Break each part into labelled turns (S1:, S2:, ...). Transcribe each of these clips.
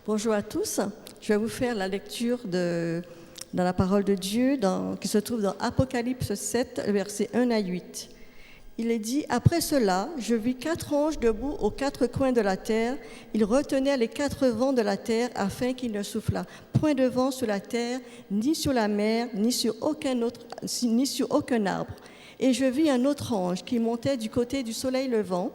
S1: Bonjour à tous. Je vais vous faire la lecture dans la parole de Dieu qui se trouve dans Apocalypse 7, versets 1 à 8. Il est dit, « Après cela, je vis 4 anges debout aux 4 coins de la terre. Ils retenaient les 4 vents de la terre afin qu'il ne soufflât point de vent sur la terre, ni sur la mer, ni sur aucun arbre. Et je vis un autre ange qui montait du côté du soleil levant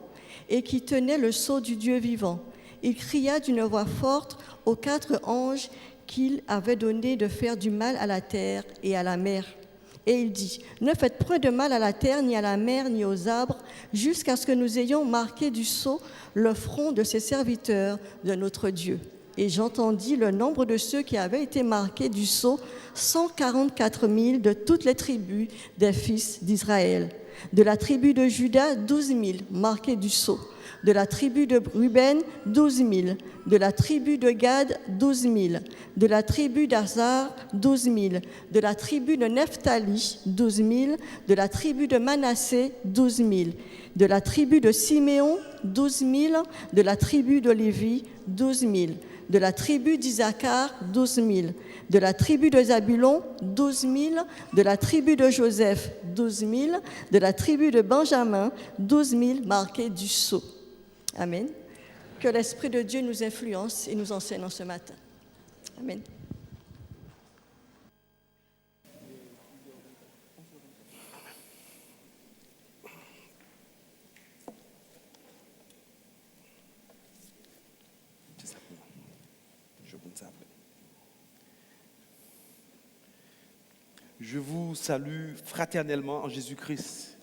S1: et qui tenait le sceau du Dieu vivant. Il cria d'une voix forte aux 4 anges qu'il avait donné de faire du mal à la terre et à la mer. Et il dit, « Ne faites point de mal à la terre, ni à la mer, ni aux arbres, jusqu'à ce que nous ayons marqué du sceau le front de ces serviteurs de notre Dieu. » Et j'entendis le nombre de ceux qui avaient été marqués du sceau, 144 000 de toutes les tribus des fils d'Israël. De la tribu de Juda, 12 000 marqués du sceau. De la tribu de Ruben, 12 000. De la tribu de Gad, 12 000. De la tribu d'Azar, 12 000. De la tribu de Nephtali, 12 000. De la tribu de Manassé, 12 000. De la tribu de Siméon, 12 000. De la tribu de Lévi, 12 000. De la tribu d'Isaacar, 12 000. De la tribu de Zabulon, 12 000. De la tribu de Joseph, 12 000. De la tribu de Benjamin, 12 000 marqués du sceau. Amen. Que l'Esprit de Dieu nous influence et nous enseigne en ce matin. Amen.
S2: Je vous salue fraternellement en Jésus-Christ,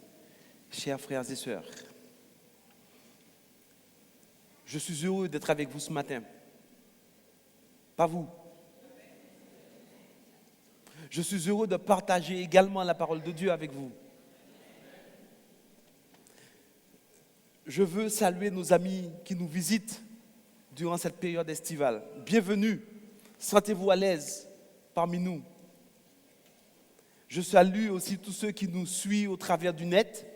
S2: chers frères et sœurs. Je suis heureux d'être avec vous ce matin. Pas vous. Je suis heureux de partager également la parole de Dieu avec vous. Je veux saluer nos amis qui nous visitent durant cette période estivale. Bienvenue, sentez-vous à l'aise parmi nous. Je salue aussi tous ceux qui nous suivent au travers du net.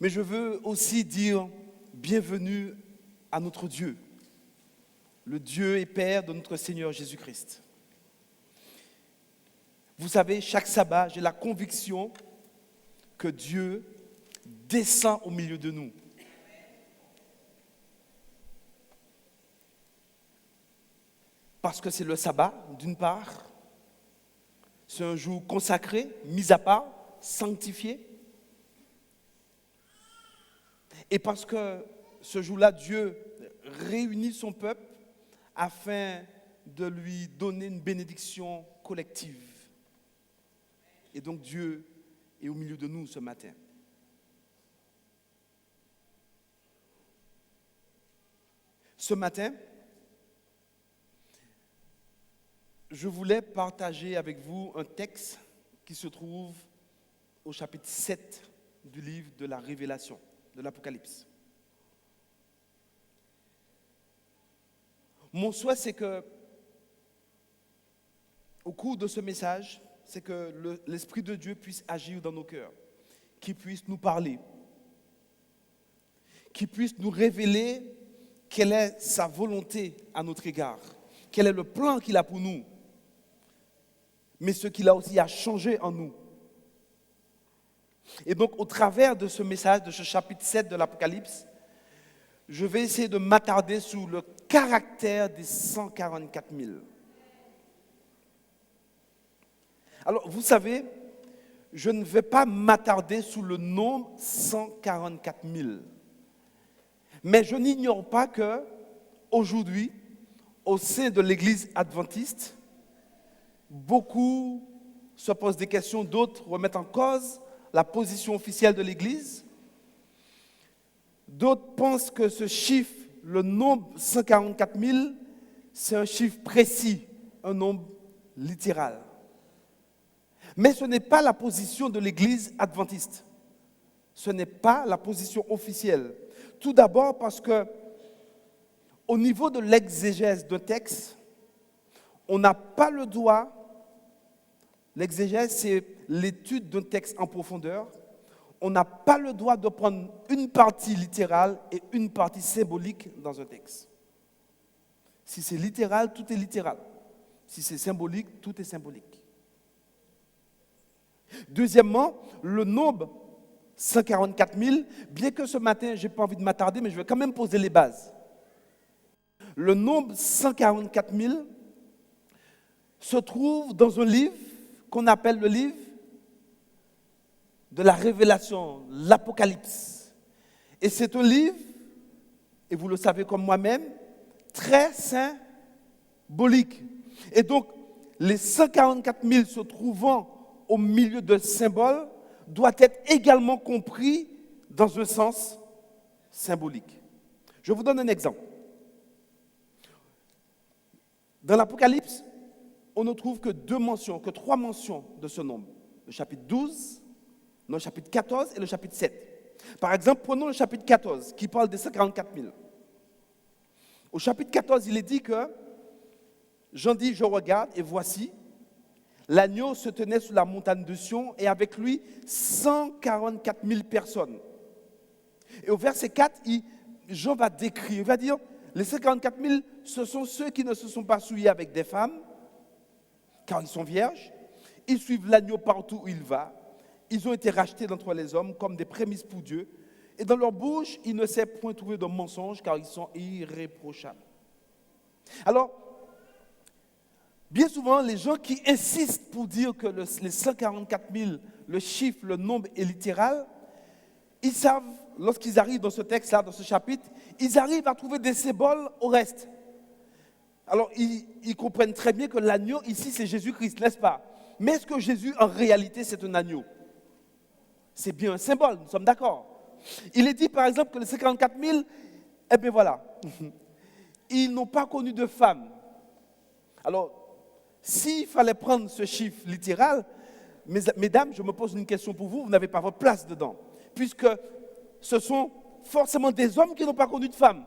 S2: Mais je veux aussi dire bienvenue à notre Dieu, le Dieu et Père de notre Seigneur Jésus-Christ. Vous savez, chaque sabbat, j'ai la conviction que Dieu descend au milieu de nous. Parce que c'est le sabbat, d'une part, c'est un jour consacré, mis à part, sanctifié. Et parce que ce jour-là, Dieu réunit son peuple afin de lui donner une bénédiction collective. Et donc Dieu est au milieu de nous ce matin. Ce matin, je voulais partager avec vous un texte qui se trouve au chapitre 7 du livre de la Révélation, de l'Apocalypse. Mon souhait, c'est que, au cours de ce message, c'est que l'Esprit de Dieu puisse agir dans nos cœurs, qu'il puisse nous parler, qu'il puisse nous révéler quelle est sa volonté à notre égard, quel est le plan qu'il a pour nous, mais ce qu'il a aussi à changer en nous. Et donc, au travers de ce message, de ce chapitre 7 de l'Apocalypse, je vais essayer de m'attarder sur le caractère des 144 000. Alors, vous savez, je ne vais pas m'attarder sur le nombre 144 000. Mais je n'ignore pas que, aujourd'hui, au sein de l'Église adventiste, beaucoup se posent des questions, d'autres remettent en cause la position officielle de l'Église. D'autres pensent que ce chiffre, le nombre 144 000, c'est un chiffre précis, un nombre littéral. Mais ce n'est pas la position de l'Église adventiste. Ce n'est pas la position officielle. Tout d'abord parce que, au niveau de l'exégèse d'un texte, on n'a pas le droit. L'exégèse, c'est l'étude d'un texte en profondeur. on n'a pas le droit de prendre une partie littérale et une partie symbolique dans un texte. Si c'est littéral, tout est littéral. Si c'est symbolique, tout est symbolique. Deuxièmement, le nombre 144 000, bien que ce matin, je n'ai pas envie de m'attarder, mais je vais quand même poser les bases. Le nombre 144 000 se trouve dans un livre qu'on appelle le livre de la Révélation, l'Apocalypse. Et c'est un livre, et vous le savez comme moi-même, très symbolique. Et donc, les 144 000 se trouvant au milieu de symboles doit être également compris dans un sens symbolique. Je vous donne un exemple. Dans l'Apocalypse, on ne trouve que trois mentions de ce nombre. Le chapitre 12, le chapitre 14 et le chapitre 7. Par exemple, prenons le chapitre 14 qui parle des 144 000. Au chapitre 14, il est dit que Jean dit, je regarde et voici, l'agneau se tenait sur la montagne de Sion et avec lui 144 000 personnes. Et au verset 4, Jean va décrire, il va dire, les 144 000, ce sont ceux qui ne se sont pas souillés avec des femmes, car ils sont vierges. Ils suivent l'agneau partout où il va. Ils ont été rachetés d'entre les hommes comme des prémices pour Dieu. Et dans leur bouche, il ne s'est point trouvé de mensonge, car ils sont irréprochables. Alors, bien souvent, les gens qui insistent pour dire que les 144 000, le chiffre, le nombre est littéral, ils savent, lorsqu'ils arrivent dans ce texte-là, dans ce chapitre, ils arrivent à trouver des symboles au reste. Alors, ils comprennent très bien que l'agneau, ici, c'est Jésus-Christ, n'est-ce pas? Mais est-ce que Jésus, en réalité, c'est un agneau? C'est bien un symbole, nous sommes d'accord. Il est dit, par exemple, que les 54 000, eh bien voilà, ils n'ont pas connu de femme. Alors, s'il fallait prendre ce chiffre littéral, mesdames, je me pose une question pour vous, vous n'avez pas votre place dedans. Puisque ce sont forcément des hommes qui n'ont pas connu de femme.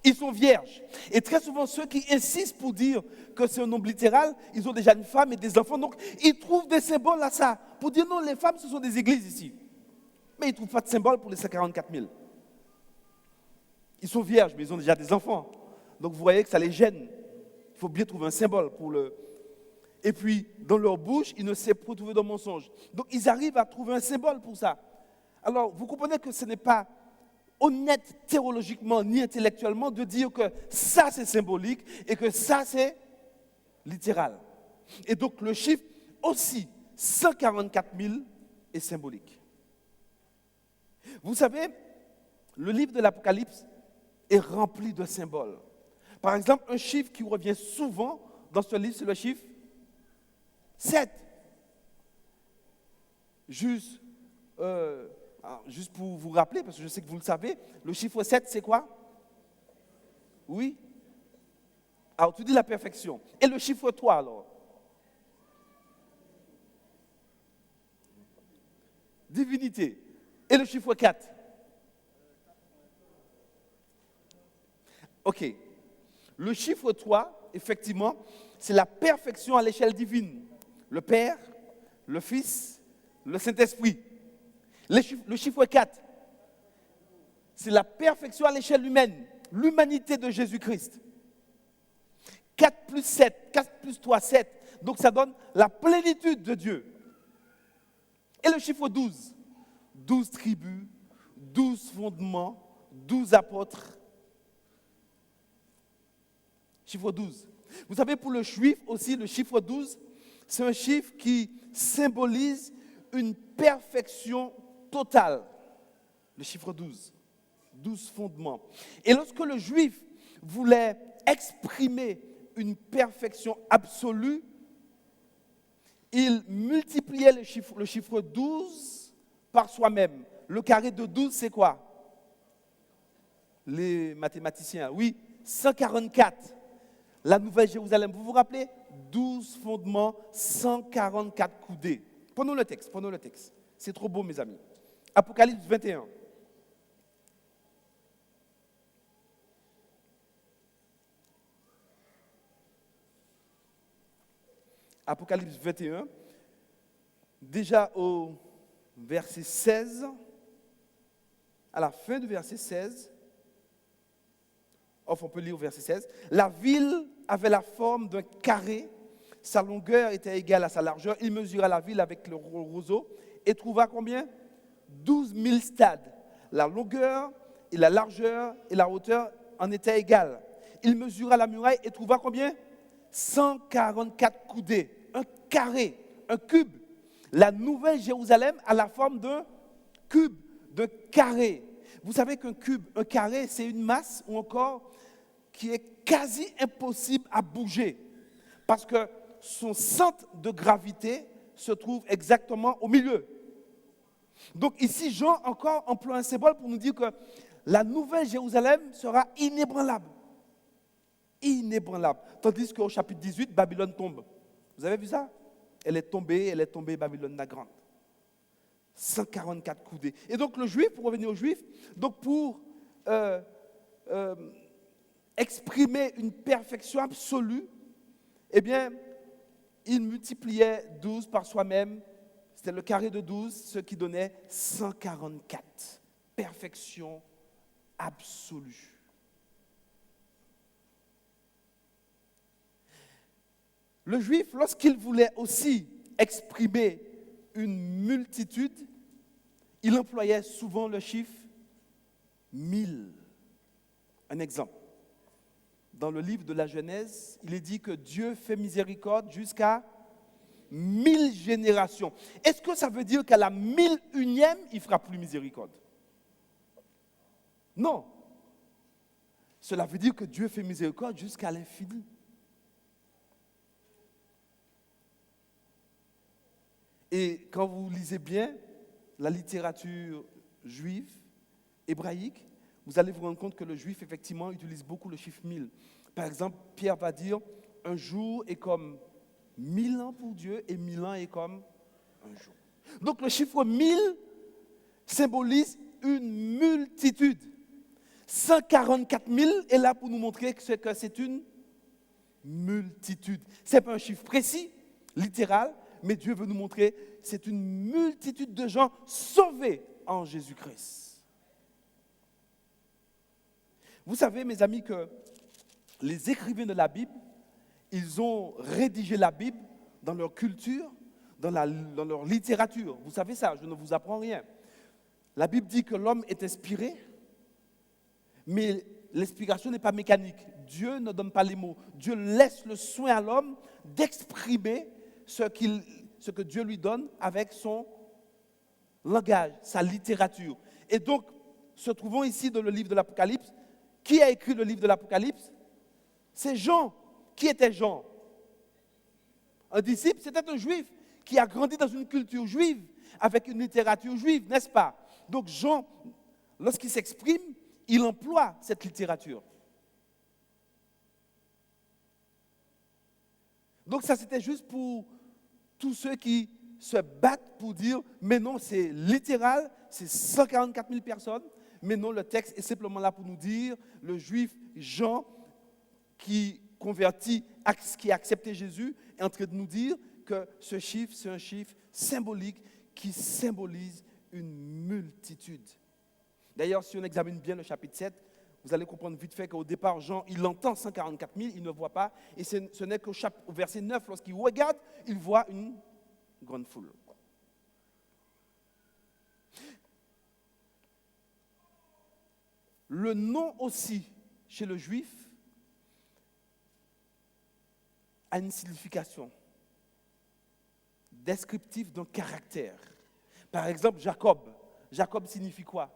S2: Ils sont vierges. Et très souvent, ceux qui insistent pour dire que c'est un nombre littéral, ils ont déjà une femme et des enfants. Donc, ils trouvent des symboles à ça. Pour dire non, les femmes, ce sont des églises ici. Mais ils ne trouvent pas de symbole pour les 144 000. Ils sont vierges, mais ils ont déjà des enfants. Donc, vous voyez que ça les gêne. Il faut bien trouver un symbole pour le... Et puis, dans leur bouche, ils ne savent pas trouver de mensonge. Donc, ils arrivent à trouver un symbole pour ça. Alors, vous comprenez que ce n'est pas honnête théologiquement ni intellectuellement de dire que ça c'est symbolique et que ça c'est littéral. Et donc le chiffre aussi 144 000 est symbolique. Vous savez, le livre de l'Apocalypse est rempli de symboles. Par exemple, un chiffre qui revient souvent dans ce livre, c'est le chiffre 7. Juste pour vous rappeler, parce que je sais que vous le savez, le chiffre 7, c'est quoi? Oui. Alors, tu dis la perfection. Et le chiffre 3, alors? Divinité. Et le chiffre 4? OK. Le chiffre 3, effectivement, c'est la perfection à l'échelle divine. Le Père, le Fils, le Saint-Esprit. Le chiffre 4, c'est la perfection à l'échelle humaine, l'humanité de Jésus-Christ. 4 plus 7, 4 plus 3, 7. Donc ça donne la plénitude de Dieu. Et le chiffre 12, 12 tribus, 12 fondements, 12 apôtres. Chiffre 12. Vous savez, pour le juif aussi, le chiffre 12, c'est un chiffre qui symbolise une perfection totale. Le chiffre 12. 12 fondements. Et lorsque le juif voulait exprimer une perfection absolue, il multipliait le chiffre 12 par soi-même. Le carré de 12, c'est quoi? Les mathématiciens, oui, 144. La Nouvelle Jérusalem, vous vous rappelez? 12 fondements, 144 coudées. Prenons le texte. C'est trop beau, mes amis. Apocalypse 21. Apocalypse 21. Déjà au verset 16, à la fin du verset 16, enfin on peut lire au verset 16, la ville avait la forme d'un carré, sa longueur était égale à sa largeur, il mesura la ville avec le roseau et trouva combien? 12 000 stades. La longueur et la largeur et la hauteur en étaient égales. Il mesura la muraille et trouva combien? 144 coudées, un carré, un cube. La nouvelle Jérusalem a la forme d'un cube, d'un carré. Vous savez qu'un cube, un carré, c'est une masse ou encore qui est quasi impossible à bouger parce que son centre de gravité se trouve exactement au milieu. Donc ici, Jean encore emploie un symbole pour nous dire que la nouvelle Jérusalem sera inébranlable. Inébranlable. Tandis qu'au chapitre 18, Babylone tombe. Vous avez vu ça? Elle est tombée, Babylone la grande. 144 coudées. Et donc le juif, pour revenir au juif, donc pour exprimer une perfection absolue, eh bien, il multipliait 12 par soi-même. C'était le carré de 12, ce qui donnait 144. Perfection absolue. Le juif, lorsqu'il voulait aussi exprimer une multitude, il employait souvent le chiffre 1000. Un exemple. Dans le livre de la Genèse, il est dit que Dieu fait miséricorde jusqu'à 1000 générations. Est-ce que ça veut dire qu'à la 1001e, il ne fera plus miséricorde? Non. Cela veut dire que Dieu fait miséricorde jusqu'à l'infini. Et quand vous lisez bien la littérature juive, hébraïque, vous allez vous rendre compte que le juif, effectivement, utilise beaucoup le chiffre 1000. Par exemple, Pierre va dire, un jour est comme 1000 ans pour Dieu et 1000 ans est comme un jour. Donc le chiffre 1000 symbolise une multitude. 144 000 est là pour nous montrer que c'est une multitude. Ce n'est pas un chiffre précis, littéral, mais Dieu veut nous montrer que c'est une multitude de gens sauvés en Jésus-Christ. Vous savez, mes amis, que les écrivains de la Bible, ils ont rédigé la Bible dans leur culture, dans leur littérature. Vous savez ça, je ne vous apprends rien. La Bible dit que l'homme est inspiré, mais l'inspiration n'est pas mécanique. Dieu ne donne pas les mots. Dieu laisse le soin à l'homme d'exprimer ce que Dieu lui donne avec son langage, sa littérature. Et donc, se trouvons ici dans le livre de l'Apocalypse. Qui a écrit le livre de l'Apocalypse? C'est Jean. Qui était Jean? Un disciple, c'était un juif qui a grandi dans une culture juive, avec une littérature juive, n'est-ce pas? Donc Jean, lorsqu'il s'exprime, il emploie cette littérature. Donc ça, c'était juste pour tous ceux qui se battent pour dire, mais non, c'est littéral, c'est 144 000 personnes, mais non, le texte est simplement là pour nous dire, le juif Jean, qui convertit, qui a accepté Jésus, est en train de nous dire que ce chiffre, c'est un chiffre symbolique qui symbolise une multitude. D'ailleurs, si on examine bien le chapitre 7, vous allez comprendre vite fait qu'au départ, Jean, il entend 144 000, il ne voit pas, et ce n'est qu'au verset 9, lorsqu'il regarde, il voit une grande foule. Le nom aussi, chez le juif, a une signification descriptive d'un caractère. Par exemple, Jacob. Jacob signifie quoi?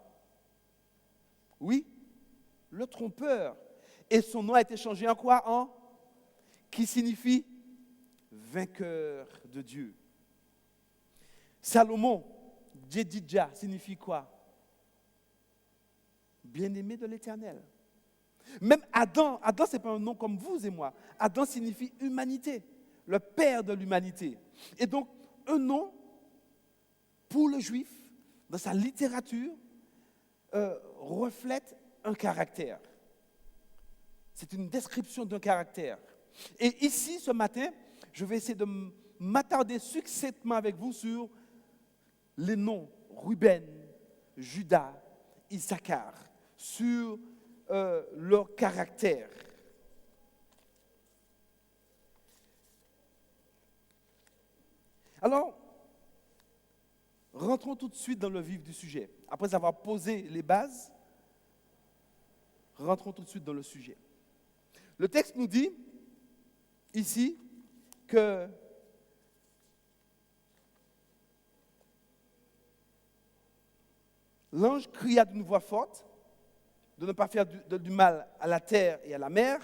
S2: Oui, le trompeur. Et son nom a été changé en quoi? Qui signifie vainqueur de Dieu. Salomon, Jedidja, signifie quoi? Bien-aimé de l'Éternel. Même Adam, Adam, ce n'est pas un nom comme vous et moi. Adam signifie humanité, le père de l'humanité. Et donc, un nom, pour le juif, dans sa littérature, reflète un caractère. C'est une description d'un caractère. Et ici, ce matin, je vais essayer de m'attarder succinctement avec vous sur les noms Ruben, Juda, Issachar sur leur caractère. Alors, rentrons tout de suite dans le vif du sujet. Après avoir posé les bases, rentrons tout de suite dans le sujet. Le texte nous dit ici que l'ange cria d'une voix forte de ne pas faire du mal à la terre et à la mer,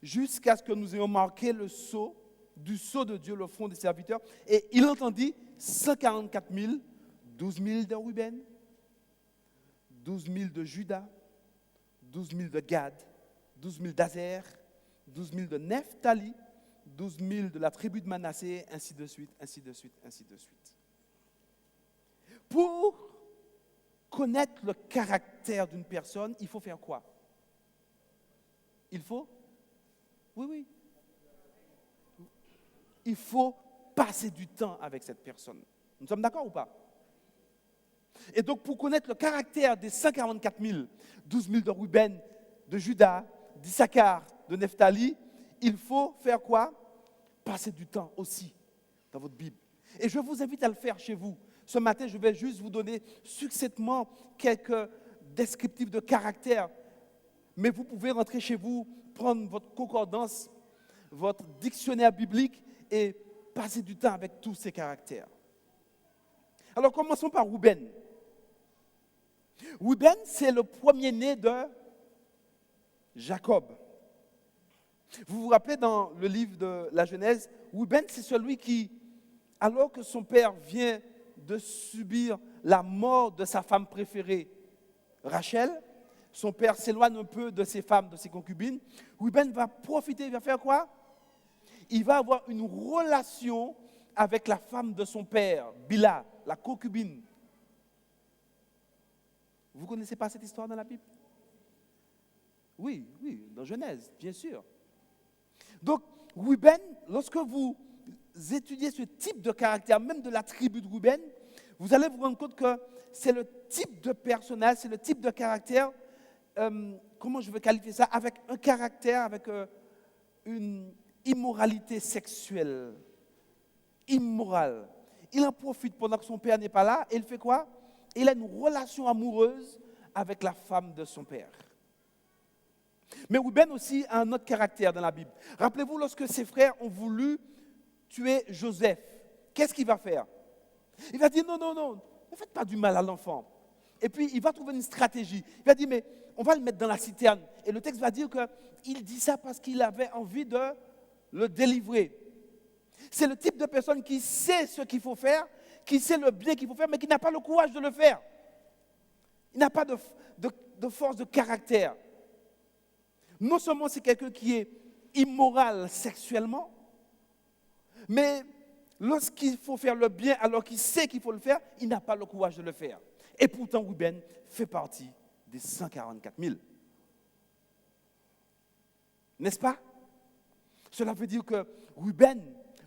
S2: jusqu'à ce que nous ayons marqué le sceau de Dieu, le front des serviteurs. Et il entendit 144 000, 12 000 de Ruben, 12 000 de Juda, 12 000 de Gad, 12 000 d'Azer, 12 000 de Nephtali, 12 000 de la tribu de Manassé, ainsi de suite, ainsi de suite, ainsi de suite. Pour connaître le caractère d'une personne, il faut faire quoi? Il faut? Oui. Il faut passer du temps avec cette personne. Nous sommes d'accord ou pas? Et donc, pour connaître le caractère des 144 000, 12 000 de Ruben, de Juda, d'Issachar, de Nephtali, il faut faire quoi? Passer du temps aussi dans votre Bible. Et je vous invite à le faire chez vous. Ce matin, je vais juste vous donner succinctement quelques descriptifs de caractère. Mais vous pouvez rentrer chez vous, prendre votre concordance, votre dictionnaire biblique et passer du temps avec tous ces caractères. Alors, commençons par Ruben. Ruben, c'est le premier-né de Jacob. Vous vous rappelez dans le livre de la Genèse, Ruben, c'est celui qui, alors que son père vient de subir la mort de sa femme préférée, Rachel, son père s'éloigne un peu de ses femmes, de ses concubines. Ruben va profiter, il va faire quoi? Il va avoir une relation avec la femme de son père, Bila, la concubine. Vous ne connaissez pas cette histoire dans la Bible? Oui, dans Genèse, bien sûr. Donc, Ruben, lorsque vous étudiez ce type de caractère, même de la tribu de Ruben, vous allez vous rendre compte que c'est le type de personnage, c'est le type de caractère, comment je veux qualifier ça, avec un caractère, avec une immoralité sexuelle, immorale. Il en profite pendant que son père n'est pas là, et il fait quoi? Il a une relation amoureuse avec la femme de son père. Mais Ruben aussi a un autre caractère dans la Bible. Rappelez-vous, lorsque ses frères ont voulu tuer Joseph, qu'est-ce qu'il va faire? Il va dire non, ne faites pas du mal à l'enfant. Et puis, il va trouver une stratégie. Il va dire, mais on va le mettre dans la citerne. Et le texte va dire qu'il dit ça parce qu'il avait envie de le délivrer. C'est le type de personne qui sait ce qu'il faut faire, qui sait le bien qu'il faut faire, mais qui n'a pas le courage de le faire. Il n'a pas de force de caractère. Non seulement c'est quelqu'un qui est immoral sexuellement, mais lorsqu'il faut faire le bien alors qu'il sait qu'il faut le faire, il n'a pas le courage de le faire. Et pourtant, Ruben fait partie des 144 000. N'est-ce pas? Cela veut dire que Ruben,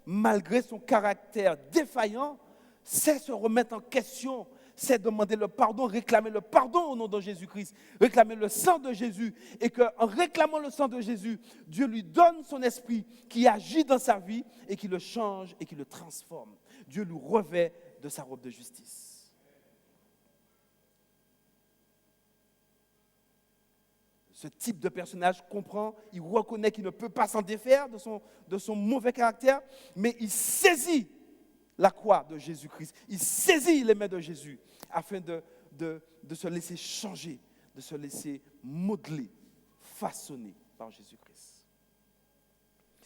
S2: malgré son caractère défaillant, sait se remettre en question, sait demander le pardon, réclamer le pardon au nom de Jésus-Christ, réclamer le sang de Jésus, et qu'en réclamant le sang de Jésus, Dieu lui donne son esprit qui agit dans sa vie et qui le change et qui le transforme. Dieu lui revêt de sa robe de justice. Ce type de personnage comprend, il reconnaît qu'il ne peut pas s'en défaire de son mauvais caractère, mais il saisit la croix de Jésus-Christ. Il saisit les mains de Jésus afin de se laisser changer, de se laisser modeler, façonner par Jésus-Christ.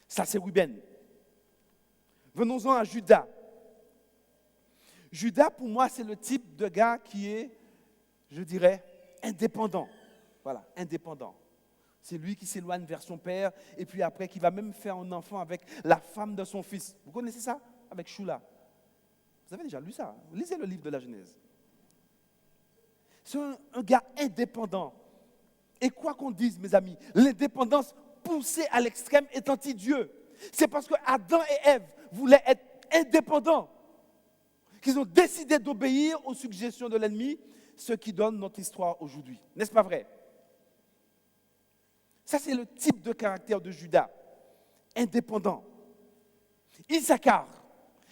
S2: Ça, c'est Ruben. Venons-en à Juda. Juda, pour moi, c'est le type de gars qui est, je dirais, indépendant. Voilà, indépendant. C'est lui qui s'éloigne vers son père et puis après qui va même faire un enfant avec la femme de son fils. Vous connaissez ça? Avec Shula. Vous avez déjà lu ça? Lisez le livre de la Genèse. C'est un gars indépendant. Et quoi qu'on dise, mes amis, l'indépendance poussée à l'extrême est anti-Dieu. C'est parce que Adam et Ève voulaient être indépendants qu'ils ont décidé d'obéir aux suggestions de l'ennemi, ce qui donne notre histoire aujourd'hui. N'est-ce pas vrai? Ça, c'est le type de caractère de Judas, indépendant. Issachar,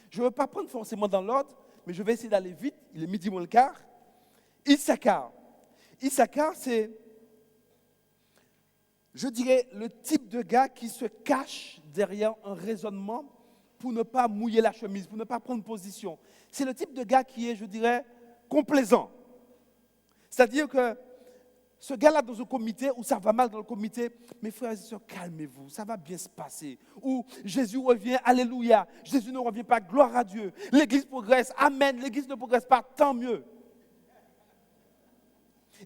S2: je ne veux pas prendre forcément dans l'ordre, mais je vais essayer d'aller vite, il est midi moins le quart. Issachar, c'est, je dirais, le type de gars qui se cache derrière un raisonnement pour ne pas mouiller la chemise, pour ne pas prendre position. C'est le type de gars qui est, je dirais, complaisant. C'est-à-dire que ce gars-là dans un comité où ça va mal dans le comité, mes frères et sœurs, calmez-vous, ça va bien se passer. Ou Jésus revient, alléluia. Jésus ne revient pas, gloire à Dieu. L'église progresse, amen. L'église ne progresse pas, tant mieux.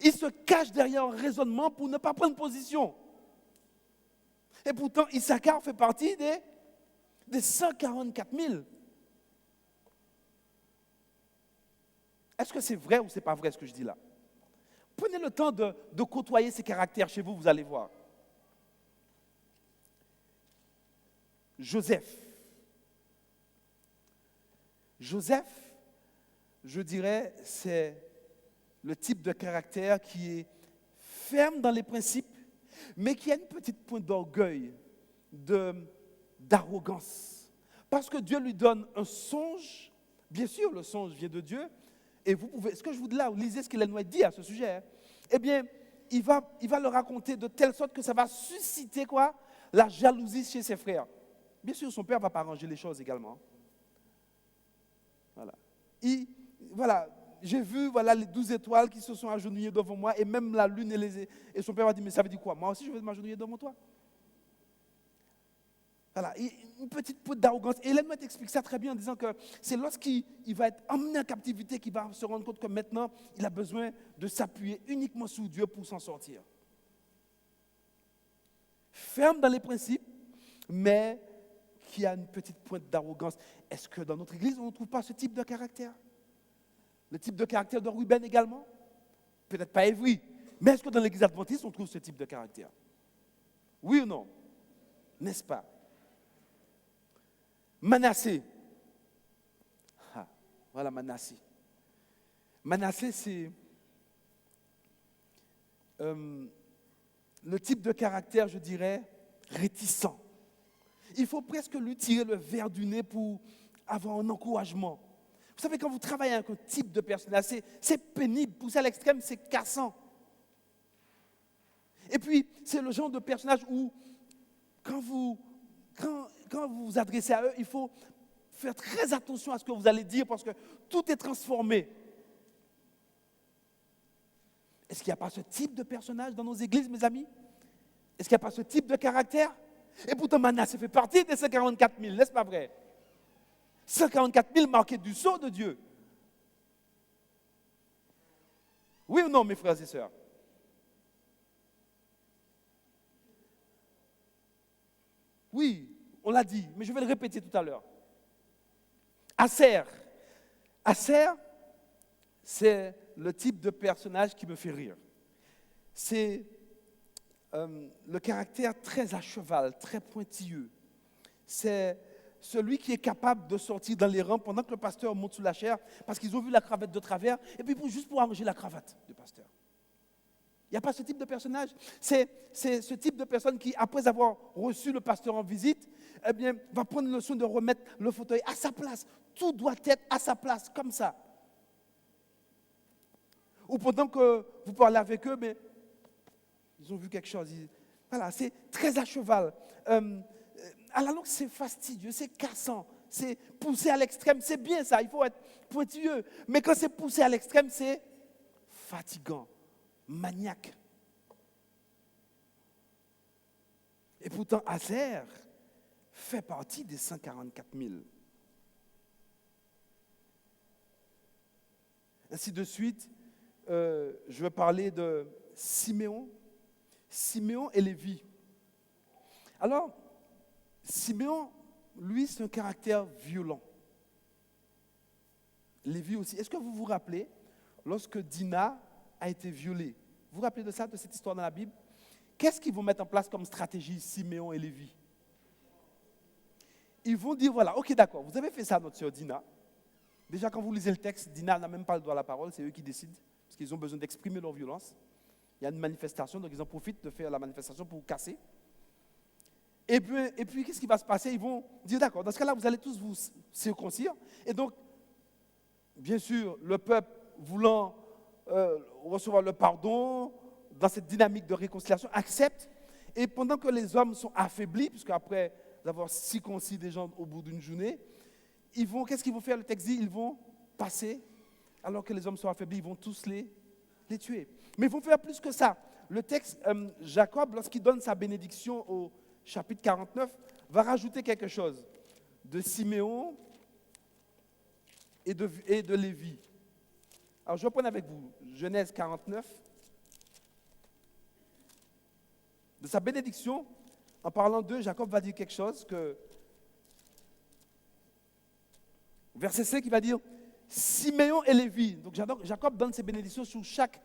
S2: Il se cache derrière un raisonnement pour ne pas prendre position. Et pourtant, Issachar fait partie des 144 000. Est-ce que c'est vrai ou c'est pas vrai ce que je dis là? Prenez le temps de côtoyer ces caractères chez vous, vous allez voir. Joseph, je dirais, c'est le type de caractère qui est ferme dans les principes, mais qui a une petite pointe d'orgueil, d'arrogance. Parce que Dieu lui donne un songe, bien sûr, le songe vient de Dieu, et vous pouvez, ce que je vous dis là, lisez ce qu'il a dit à ce sujet, hein. Eh bien, il va le raconter de telle sorte que ça va susciter quoi? La jalousie chez ses frères. Bien sûr, son père ne va pas arranger les choses également. Voilà. J'ai vu les 12 étoiles qui se sont agenouillées devant moi, et même la lune et son père m'a dit, mais ça veut dire quoi? Moi aussi, je vais m'agenouiller devant toi. Voilà, une petite pointe d'arrogance. Et Ellen White explique ça très bien en disant que c'est lorsqu'il va être emmené en captivité qu'il va se rendre compte que maintenant, il a besoin de s'appuyer uniquement sur Dieu pour s'en sortir. Ferme dans les principes, mais qui a une petite pointe d'arrogance. Est-ce que dans notre église, on ne trouve pas ce type de caractère? Le type de caractère de Ruben également? Peut-être pas Évry, mais est-ce que dans l'église adventiste, on trouve ce type de caractère? Oui ou non? N'est-ce pas? Manassé. Voilà Manassé. Manassé, c'est le type de caractère, je dirais, réticent. Il faut presque lui tirer le verre du nez pour avoir un encouragement. Vous savez, quand vous travaillez avec un type de personnage, c'est pénible, poussé à l'extrême, c'est cassant. Et puis, c'est le genre de personnage où, quand vous vous adressez à eux, il faut faire très attention à ce que vous allez dire parce que tout est transformé. Est-ce qu'il n'y a pas ce type de personnage dans nos églises, mes amis? Est-ce qu'il n'y a pas ce type de caractère? Et pourtant, Manassé fait partie des 144 000, n'est-ce pas vrai? 144 000 marqués du sceau de Dieu. Oui ou non, mes frères et sœurs? Oui, on l'a dit, mais je vais le répéter tout à l'heure. Aser, c'est le type de personnage qui me fait rire. C'est le caractère très à cheval, très pointilleux. C'est celui qui est capable de sortir dans les rangs pendant que le pasteur monte sous la chaire parce qu'ils ont vu la cravate de travers et puis juste pour arranger la cravate du pasteur. Il n'y a pas ce type de personnage. C'est ce type de personne qui, après avoir reçu le pasteur en visite, eh bien, va prendre le soin de remettre le fauteuil à sa place. Tout doit être à sa place, comme ça. Ou pendant que vous parlez avec eux, mais ils ont vu quelque chose. Voilà, c'est très à cheval. À la longue, c'est fastidieux, c'est cassant, c'est poussé à l'extrême. C'est bien ça, il faut être pointilleux. Mais quand c'est poussé à l'extrême, c'est fatigant. Maniaque. Et pourtant, Aser fait partie des 144 000. Ainsi de suite, je vais parler de Siméon et Lévi. Alors, Siméon, lui, c'est un caractère violent. Lévi aussi. Est-ce que vous vous rappelez, lorsque Dina a été violée? Vous vous rappelez de ça, de cette histoire dans la Bible? Qu'est-ce qu'ils vont mettre en place comme stratégie, Siméon et Lévi? Ils vont dire, voilà, ok, d'accord, vous avez fait ça à notre sœur Dina. Déjà, quand vous lisez le texte, Dina n'a même pas le droit à la parole, c'est eux qui décident, parce qu'ils ont besoin d'exprimer leur violence. Il y a une manifestation, donc ils en profitent de faire la manifestation pour casser. Et puis qu'est-ce qui va se passer? Ils vont dire, d'accord, dans ce cas-là, vous allez tous vous circoncire. Et donc, bien sûr, le peuple voulant recevoir le pardon, dans cette dynamique de réconciliation, accepte. Et pendant que les hommes sont affaiblis, puisque après avoir circoncis des gens au bout d'une journée, qu'est-ce qu'ils vont faire? Le texte dit, ils vont passer, alors que les hommes sont affaiblis, ils vont tous les tuer. Mais ils vont faire plus que ça. Le texte, Jacob, lorsqu'il donne sa bénédiction au chapitre 49, va rajouter quelque chose de Siméon et de Lévi. Alors je vais prendre avec vous Genèse 49. De sa bénédiction, en parlant d'eux, Jacob va dire quelque chose que... Verset 5, il va dire, Siméon et Lévi. Donc Jacob donne ses bénédictions sur chacun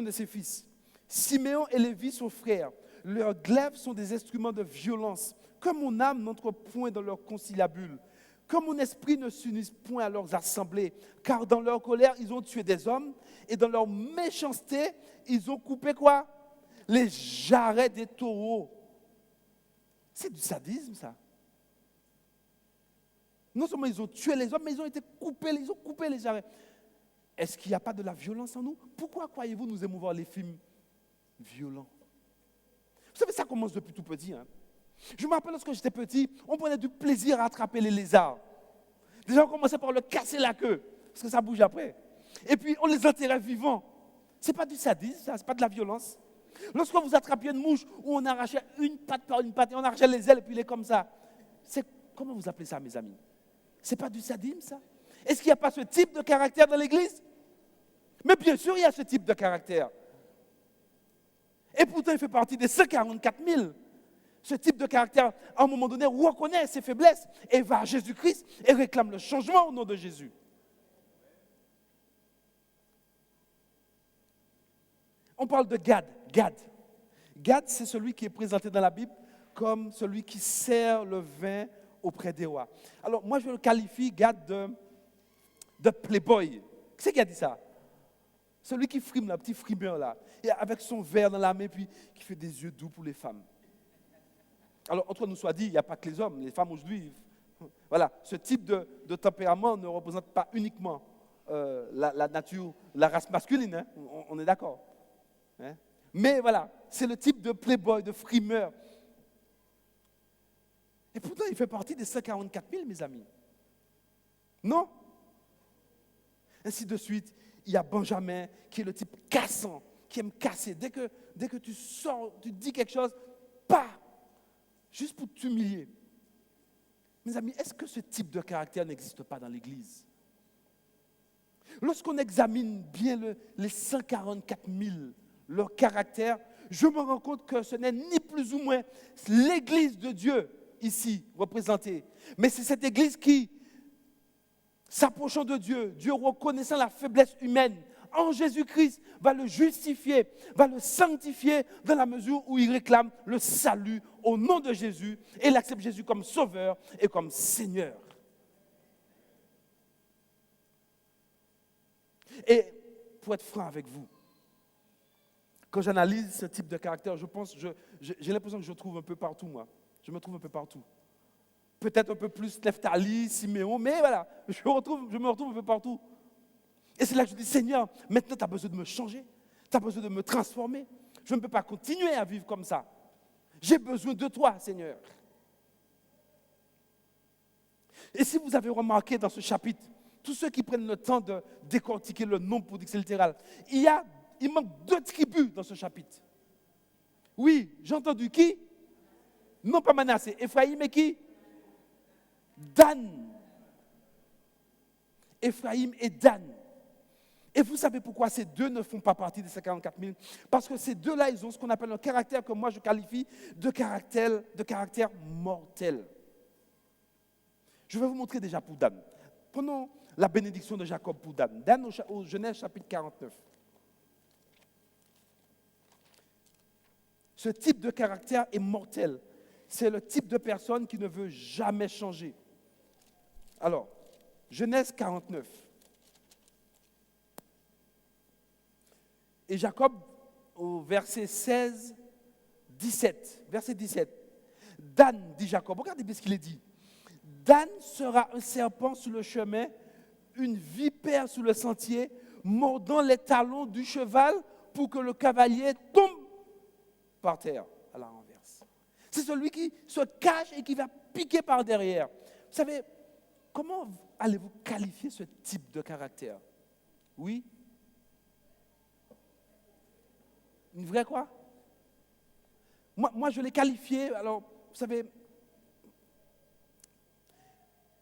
S2: de ses fils. Siméon et Lévi sont frères. Leurs glaives sont des instruments de violence. Que mon âme n'entre point dans leur conciliabule. Que mon esprit ne s'unisse point à leurs assemblées. Car dans leur colère, ils ont tué des hommes. Et dans leur méchanceté, ils ont coupé quoi? Les jarrets des taureaux. C'est du sadisme, ça. Non seulement ils ont tué les hommes, mais ils ont coupé les jarrets. Est-ce qu'il n'y a pas de la violence en nous? Pourquoi croyez-vous nous aimons voir les films violents? Vous savez, ça commence depuis tout petit. Hein? Je me rappelle lorsque j'étais petit, on prenait du plaisir à attraper les lézards. Déjà, on commençait par leur casser la queue, parce que ça bouge après. Et puis, on les enterrait vivants. Ce n'est pas du sadisme, ça, ce n'est pas de la violence. Lorsque vous attrapiez une mouche où on arrachait une patte par une patte et on arrachait les ailes et puis il est comme ça, comment vous appelez ça, mes amis? Ce n'est pas du sadisme, ça? Est-ce qu'il n'y a pas ce type de caractère dans l'Église? Mais bien sûr, il y a ce type de caractère. Et pourtant, il fait partie des 144 000. Ce type de caractère, à un moment donné, reconnaît ses faiblesses et va à Jésus-Christ et réclame le changement au nom de Jésus. On parle de Gad. Gad, c'est celui qui est présenté dans la Bible comme celui qui sert le vin auprès des rois. Alors, moi, je le qualifie, Gad, de playboy. Qui c'est qui a dit ça? Celui qui frime, le petit frimeur là, et avec son verre dans la main, puis qui fait des yeux doux pour les femmes. Alors, entre nous soit dit, il n'y a pas que les hommes, les femmes aujourd'hui. Voilà, ce type de tempérament ne représente pas uniquement la nature, la race masculine, hein, on est d'accord. Hein? Mais voilà, c'est le type de playboy, de frimeur. Et pourtant, il fait partie des 144 000, mes amis. Non? Ainsi de suite, il y a Benjamin, qui est le type cassant, qui aime casser. Dès que tu sors, tu dis quelque chose, pas, juste pour t'humilier. Mes amis, est-ce que ce type de caractère n'existe pas dans l'Église? Lorsqu'on examine bien les 144 000, leur caractère, je me rends compte que ce n'est ni plus ou moins l'Église de Dieu ici représentée, mais c'est cette Église qui, s'approchant de Dieu, Dieu reconnaissant la faiblesse humaine, en Jésus-Christ, va le justifier, va le sanctifier dans la mesure où il réclame le salut au nom de Jésus et il accepte Jésus comme sauveur et comme Seigneur. Et pour être franc avec vous, quand j'analyse ce type de caractère, j'ai l'impression que je trouve un peu partout, moi. Je me trouve un peu partout. Peut-être un peu plus Nephtali, Siméon, mais voilà, je me retrouve un peu partout. Et c'est là que je dis, Seigneur, maintenant tu as besoin de me changer, tu as besoin de me transformer. Je ne peux pas continuer à vivre comme ça. J'ai besoin de toi, Seigneur. Et si vous avez remarqué dans ce chapitre, tous ceux qui prennent le temps de décortiquer le nom pour dire que c'est littéral, il manque 2 tribus dans ce chapitre. Oui, j'ai entendu qui? Non pas Manassé, Ephraïm et qui? Dan. Ephraïm et Dan. Et vous savez pourquoi ces deux ne font pas partie des 144 000? Parce que ces deux-là, ils ont ce qu'on appelle un caractère que moi je qualifie de caractère mortel. Je vais vous montrer déjà pour Dan. Prenons la bénédiction de Jacob pour Dan. Dan au Genèse chapitre 49. Ce type de caractère est mortel. C'est le type de personne qui ne veut jamais changer. Alors, Genèse 49. Et Jacob, au verset 16, 17, verset 17, Dan, dit Jacob, regardez bien ce qu'il est dit. Dan sera un serpent sur le chemin, une vipère sur le sentier, mordant les talons du cheval pour que le cavalier tombe par terre à la renverse. C'est celui qui se cache et qui va piquer par derrière. Vous savez, comment allez-vous qualifier ce type de caractère? Oui? Une vraie quoi? Moi, je l'ai qualifié, alors, vous savez,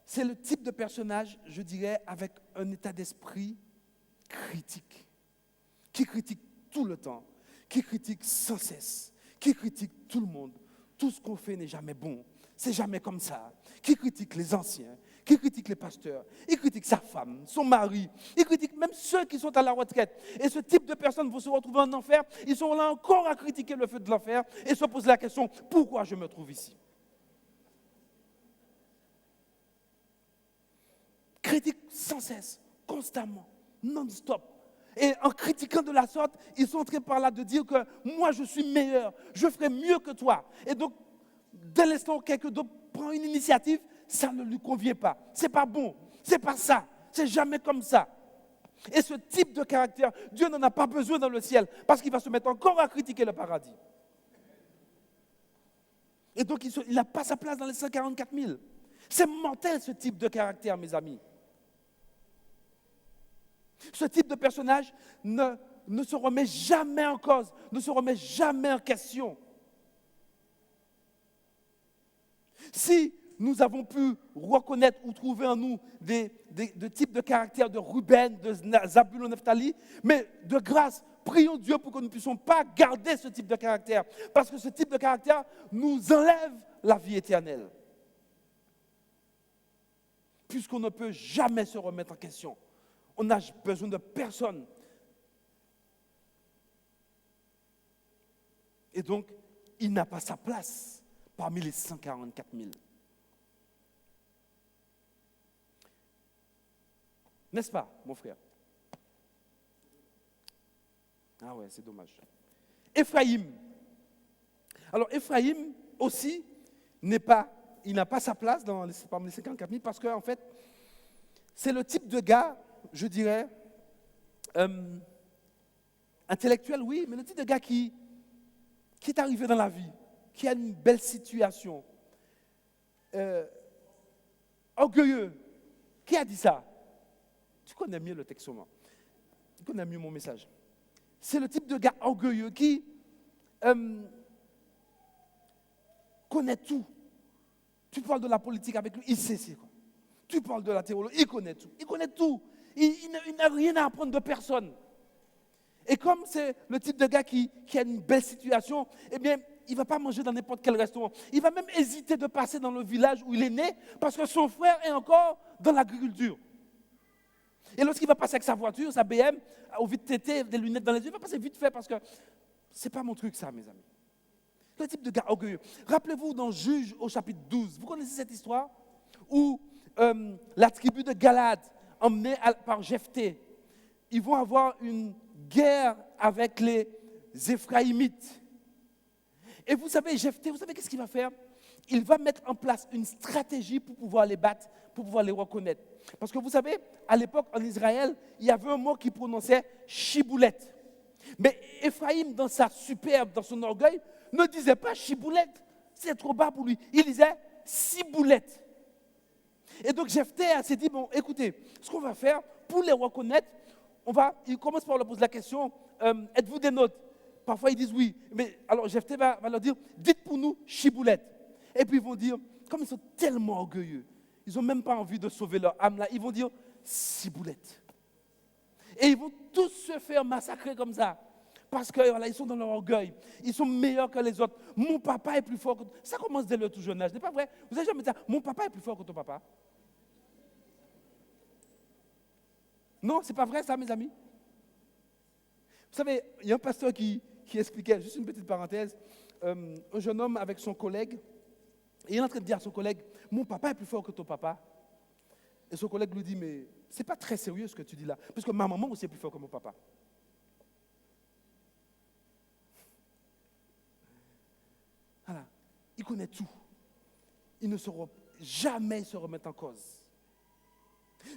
S2: c'est le type de personnage, je dirais, avec un état d'esprit critique, qui critique tout le temps, qui critique sans cesse, qui critique tout le monde. Tout ce qu'on fait n'est jamais bon, c'est jamais comme ça. Qui critique les anciens, qui critique les pasteurs, il critique sa femme, son mari, il critique même ceux qui sont à la retraite. Et ce type de personnes vont se retrouver en enfer, ils sont là encore à critiquer le feu de l'enfer et se poser la question, pourquoi je me trouve ici? Critique sans cesse, constamment, non-stop. Et en critiquant de la sorte, ils sont en train par là de dire que moi je suis meilleur, je ferai mieux que toi. Et donc, dès l'instant où quelqu'un d'autre prend une initiative, ça ne lui convient pas. C'est pas bon, c'est pas ça, c'est jamais comme ça. Et ce type de caractère, Dieu n'en a pas besoin dans le ciel, parce qu'il va se mettre encore à critiquer le paradis. Et donc, il n'a pas sa place dans les 144 000. C'est mortel ce type de caractère, mes amis. Ce type de personnage ne se remet jamais en cause, ne se remet jamais en question. Si nous avons pu reconnaître ou trouver en nous des types de caractères de Ruben, de Zabulon, Nephtali, mais de grâce, prions Dieu pour que nous ne puissions pas garder ce type de caractère, parce que ce type de caractère nous enlève la vie éternelle. Puisqu'on ne peut jamais se remettre en question. On n'a besoin de personne. Et donc, il n'a pas sa place parmi les 144 000. N'est-ce pas, mon frère? Ah ouais, c'est dommage. Éphraïm. Alors, Éphraïm aussi, il n'a pas sa place parmi les 54 000 parce qu'en fait, c'est le type de gars, je dirais, intellectuel, oui, mais le type de gars qui est arrivé dans la vie, qui a une belle situation, orgueilleux. Qui a dit ça? Tu connais mieux le texte sur moi. Tu connais mieux mon message. C'est le type de gars orgueilleux qui connaît tout. Tu parles de la politique avec lui, il sait c'est quoi. Tu parles de la théologie, il connaît tout. Il connaît tout. Il n'a rien à apprendre de personne. Et comme c'est le type de gars qui a une belle situation, eh bien, il ne va pas manger dans n'importe quel restaurant. Il va même hésiter de passer dans le village où il est né parce que son frère est encore dans l'agriculture. Et lorsqu'il va passer avec sa voiture, sa BM, au vite tété, des lunettes dans les yeux, il va passer vite fait parce que ce n'est pas mon truc ça, mes amis. Le type de gars orgueilleux. Rappelez-vous dans Juges au chapitre 12, vous connaissez cette histoire où la tribu de Galad, emmenée par Jephthé, ils vont avoir une guerre avec les Éphraïmites. Et vous savez, Jephthé, vous savez qu'est-ce qu'il va faire? Il va mettre en place une stratégie pour pouvoir les battre, pour pouvoir les reconnaître. Parce que vous savez, à l'époque, en Israël, il y avait un mot qui prononçait chiboulette. Mais Éphraïm, dans sa superbe, dans son orgueil, ne disait pas chiboulette. C'est trop bas pour lui. Il disait ciboulette. Et donc Jephthé s'est dit, bon, écoutez, ce qu'on va faire, pour les reconnaître, il commence par leur poser la question, êtes-vous des nôtres? Parfois ils disent oui. Mais alors Jephthé va leur dire, dites pour nous chiboulette. Et puis ils vont dire, comme ils sont tellement orgueilleux, ils n'ont même pas envie de sauver leur âme là, ils vont dire ciboulette. Et ils vont tous se faire massacrer comme ça. Parce que voilà, ils sont dans leur orgueil. Ils sont meilleurs que les autres. Mon papa est plus fort que toi. Ça commence dès le tout jeune âge. Ce n'est pas vrai? Vous n'avez jamais dit, mon papa est plus fort que ton papa. Non, ce n'est pas vrai ça, mes amis. Vous savez, il y a un pasteur qui expliquait, juste une petite parenthèse, un jeune homme avec son collègue, et il est en train de dire à son collègue, mon papa est plus fort que ton papa. Et son collègue lui dit, mais c'est pas très sérieux ce que tu dis là, parce que ma maman aussi est plus forte que mon papa. Voilà. Il connaît tout. Il ne se jamais se remettre en cause.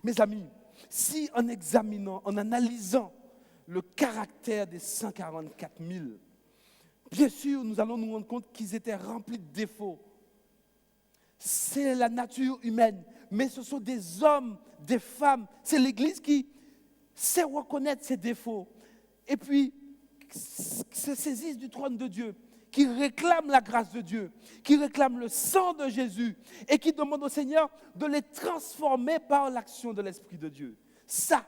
S2: Mes amis, si en examinant, en analysant le caractère des 144 000, bien sûr, nous allons nous rendre compte qu'ils étaient remplis de défauts. C'est la nature humaine, mais ce sont des hommes, des femmes. C'est l'Église qui sait reconnaître ses défauts et puis se saisissent du trône de Dieu, qui réclament la grâce de Dieu, qui réclament le sang de Jésus et qui demandent au Seigneur de les transformer par l'action de l'Esprit de Dieu. Ça,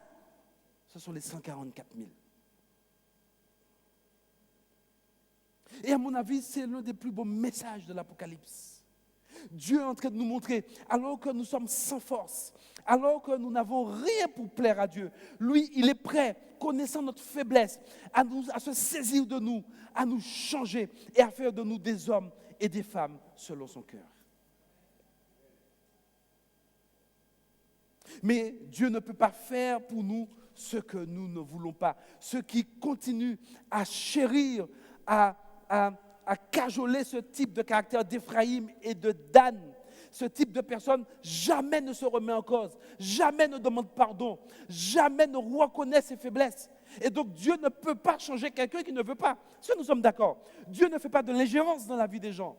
S2: ce sont les 144 000. Et à mon avis, c'est l'un des plus beaux messages de l'Apocalypse. Dieu est en train de nous montrer, alors que nous sommes sans force, alors que nous n'avons rien pour plaire à Dieu, lui, il est prêt, connaissant notre faiblesse, à se saisir de nous, à nous changer et à faire de nous des hommes et des femmes selon son cœur. Mais Dieu ne peut pas faire pour nous ce que nous ne voulons pas. Ceux qui continuent à chérir, à cajoler ce type de caractère d'Éphraïm et de Dan, ce type de personne jamais ne se remet en cause, jamais ne demande pardon, jamais ne reconnaît ses faiblesses. Et donc Dieu ne peut pas changer quelqu'un qui ne veut pas. Est-ce que nous sommes d'accord? Dieu ne fait pas de l'ingérence dans la vie des gens.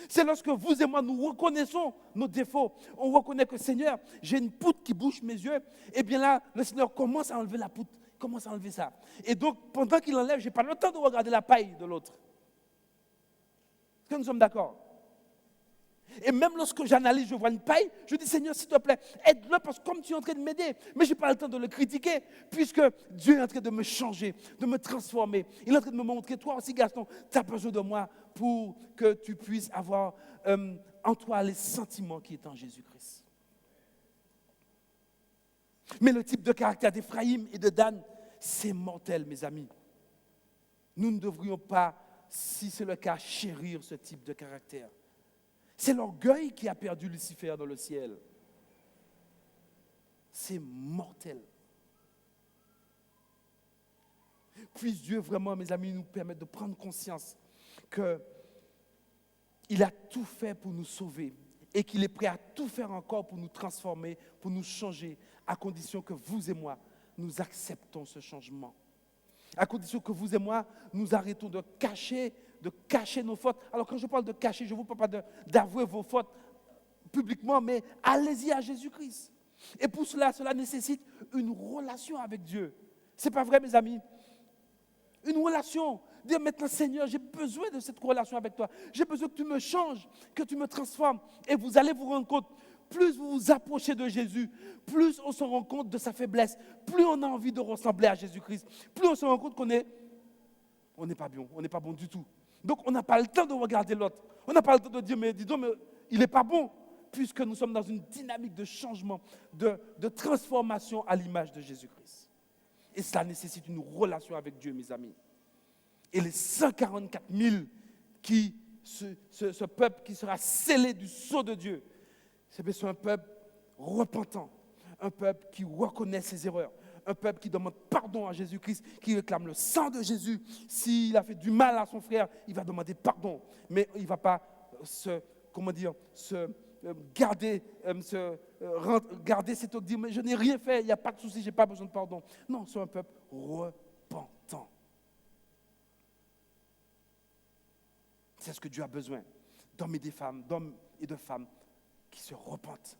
S2: C'est lorsque vous et moi, nous reconnaissons nos défauts. On reconnaît que, Seigneur, j'ai une poutre qui bouche mes yeux. Et bien là, le Seigneur commence à enlever la poutre, commence à enlever ça. Et donc, pendant qu'il enlève, je n'ai pas le temps de regarder la paille de l'autre. Est-ce que nous sommes d'accord? Et même lorsque j'analyse, je vois une paille, je dis, Seigneur, s'il te plaît, aide-le parce que comme tu es en train de m'aider, mais je n'ai pas le temps de le critiquer, puisque Dieu est en train de me changer, de me transformer. Il est en train de me montrer, toi aussi, Gaston, tu as besoin de moi pour que tu puisses avoir en toi les sentiments qui sont en Jésus-Christ. Mais le type de caractère d'Éphraïm et de Dan, c'est mortel, mes amis. Nous ne devrions pas, si c'est le cas, chérir ce type de caractère. C'est l'orgueil qui a perdu Lucifer dans le ciel. C'est mortel. Puisse Dieu vraiment, mes amis, nous permettre de prendre conscience qu'il a tout fait pour nous sauver et qu'il est prêt à tout faire encore pour nous transformer, pour nous changer, à condition que vous et moi, nous acceptons ce changement. À condition que vous et moi, nous arrêtons de cacher nos fautes. Alors quand je parle de cacher, je ne vous parle pas d'avouer vos fautes publiquement, mais allez-y à Jésus-Christ. Et pour cela nécessite une relation avec Dieu. Ce n'est pas vrai, mes amis? Une relation. Dire maintenant, Seigneur, j'ai besoin de cette relation avec toi. J'ai besoin que tu me changes, que tu me transformes. Et vous allez vous rendre compte, plus vous vous approchez de Jésus, plus on se rend compte de sa faiblesse, plus on a envie de ressembler à Jésus-Christ, plus on se rend compte qu'on n'est pas bon, on n'est pas bon du tout. Donc on n'a pas le temps de regarder l'autre. On n'a pas le temps de dire, mais dis donc, mais il n'est pas bon, puisque nous sommes dans une dynamique de changement, de transformation à l'image de Jésus-Christ. Et cela nécessite une relation avec Dieu, mes amis. Et les 144 000 ce peuple qui sera scellé du sceau de Dieu, c'est un peuple repentant, un peuple qui reconnaît ses erreurs, un peuple qui demande pardon à Jésus-Christ, qui réclame le sang de Jésus. S'il a fait du mal à son frère, il va demander pardon. Mais il ne va pas garder cet acte, dire, mais je n'ai rien fait, il n'y a pas de souci, je n'ai pas besoin de pardon. Non, c'est un peuple repentant. C'est ce que Dieu a besoin d'hommes et de femmes qui se repentent,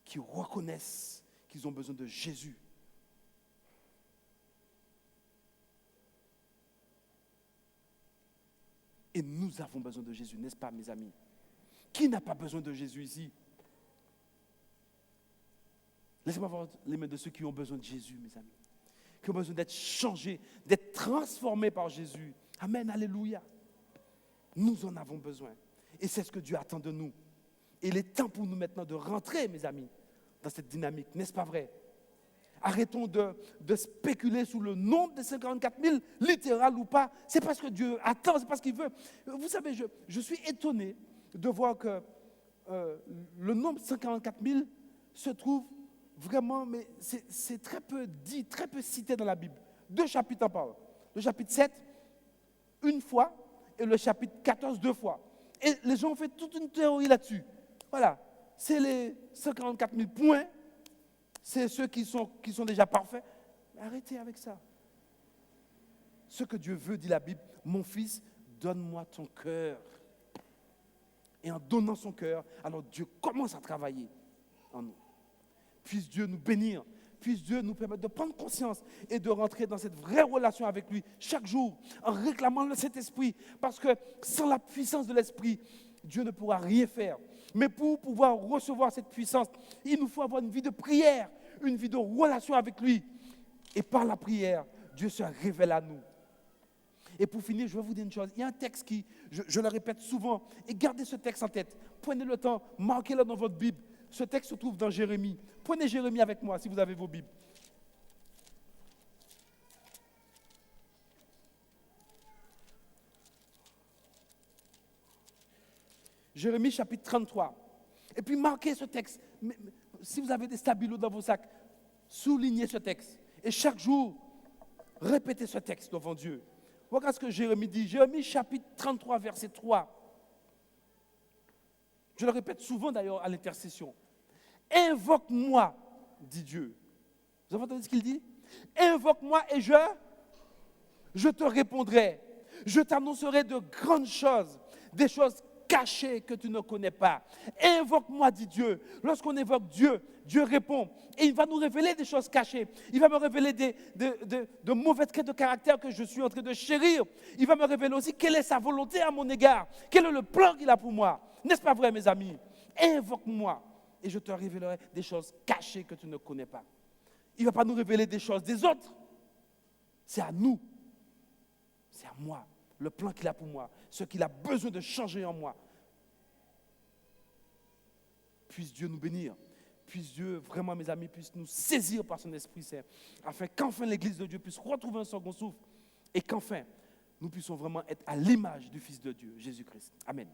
S2: qui reconnaissent qu'ils ont besoin de Jésus. Et nous avons besoin de Jésus, n'est-ce pas, mes amis? Qui n'a pas besoin de Jésus ici? Laissez-moi voir les mains de ceux qui ont besoin de Jésus, mes amis. Qui ont besoin d'être changés, d'être transformés par Jésus. Amen, alléluia. Nous en avons besoin. Et c'est ce que Dieu attend de nous. Et il est temps pour nous maintenant de rentrer, mes amis, dans cette dynamique, n'est-ce pas vrai? Arrêtons de spéculer sur le nombre de 54 000, littéral ou pas. C'est parce que Dieu attend, c'est parce qu'il veut. Vous savez, je suis étonné de voir que le nombre de 144 000 se trouve vraiment, mais c'est très peu dit, très peu cité dans la Bible. 2 chapitres en parlent. Le chapitre 7, une fois, et le chapitre 14, 2 fois. Et les gens ont fait toute une théorie là-dessus. Voilà, c'est les 144 000 points, c'est ceux qui sont déjà parfaits. Mais arrêtez avec ça. Ce que Dieu veut, dit la Bible, mon fils, donne-moi ton cœur. Et en donnant son cœur, alors Dieu commence à travailler en nous. Puisse Dieu nous bénir, puisse Dieu nous permettre de prendre conscience et de rentrer dans cette vraie relation avec lui chaque jour, en réclamant le Saint-Esprit, parce que sans la puissance de l'Esprit, Dieu ne pourra rien faire. Mais pour pouvoir recevoir cette puissance, il nous faut avoir une vie de prière, une vie de relation avec lui. Et par la prière, Dieu se révèle à nous. Et pour finir, je vais vous dire une chose. Il y a un texte qui, je le répète souvent, et gardez ce texte en tête. Prenez le temps, marquez-le dans votre Bible. Ce texte se trouve dans Jérémie. Prenez Jérémie avec moi si vous avez vos Bibles. Jérémie chapitre 33. Et puis marquez ce texte. Si vous avez des stabilos dans vos sacs, soulignez ce texte. Et chaque jour, répétez ce texte devant Dieu. Regarde ce que Jérémie dit. Jérémie chapitre 33, verset 3. Je le répète souvent d'ailleurs à l'intercession. Invoque-moi, dit Dieu. Vous avez entendu ce qu'il dit? Invoque-moi et je te répondrai. Je t'annoncerai de grandes choses, des choses cachées que tu ne connais pas. Invoque-moi, dit Dieu. Lorsqu'on évoque Dieu, Dieu répond. Et il va nous révéler des choses cachées. Il va me révéler de mauvais traits de caractère que je suis en train de chérir. Il va me révéler aussi quelle est sa volonté à mon égard. Quel est le plan qu'il a pour moi. N'est-ce pas vrai, mes amis? Invoque-moi et je te révélerai des choses cachées que tu ne connais pas. Il ne va pas nous révéler des choses des autres. C'est à nous. C'est à moi. Le plan qu'il a pour moi. Ce qu'il a besoin de changer en moi. Puisse Dieu nous bénir. Puisse Dieu, vraiment mes amis, puisse nous saisir par son Esprit Saint. Afin qu'enfin l'Église de Dieu puisse retrouver un second souffle. Et qu'enfin, nous puissions vraiment être à l'image du Fils de Dieu, Jésus-Christ. Amen.